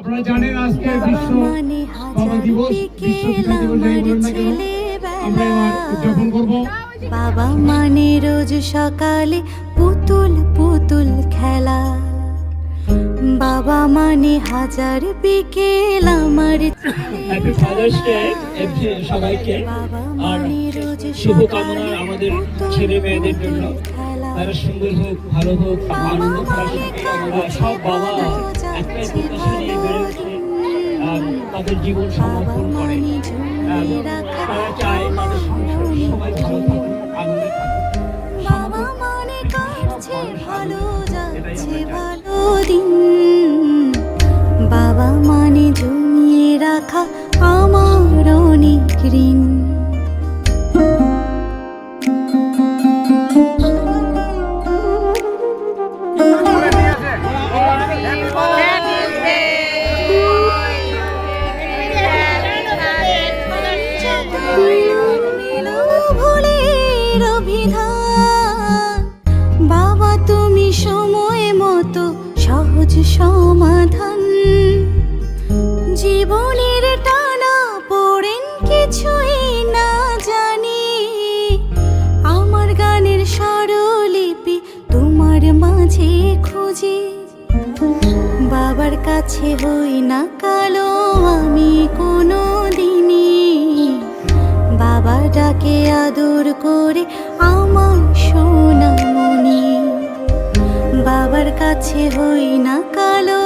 আপনারা জানেন আজকে বিশ্ব বাবা দিবস, বিশ্ব পিতা দিবস যাই বলেন না কেন আমরা এবার উদযাপন করব। বাবা মানে রোজ সকালে পুতুল পুতুল খেলা, বাবা মানে হাজার বিকেল আমার হ্যাপি ফাদার্স ডে সবাইকে। আর শুভকামনা আমাদের ছেলে মেয়েদের জন্য, তারা সুন্দর হোক, ভালো হোক, আনন্দ সব বাবা একটাই প্রত্যাশা নিয়ে বেড়ে ওঠে, তাদের জীবন সমর্পণ করে। তারা চায় তাদের সংসার সবাই ভালো থাকুক, আনন্দে থাকুক। বাবা মানে কাটছে ভালো যাচ্ছে ভালো দিন, বাবা মানে জমিয়ে রাখা আমার অনেক ঋণ। ভুলের অভিধান, বাবা তুমি সময় মতো সহজ সমাধান, জীবনের টানা পড়েন কিছুই না জানি, আমার গানের স্বরলিপি তোমার মাঝে খুঁজি, বাবার কাছে হই না কালো আমি কোনো দিনই, বাবা ডাকে আদর করে আমার সোনামণি, বাবার কাছে হই না কালো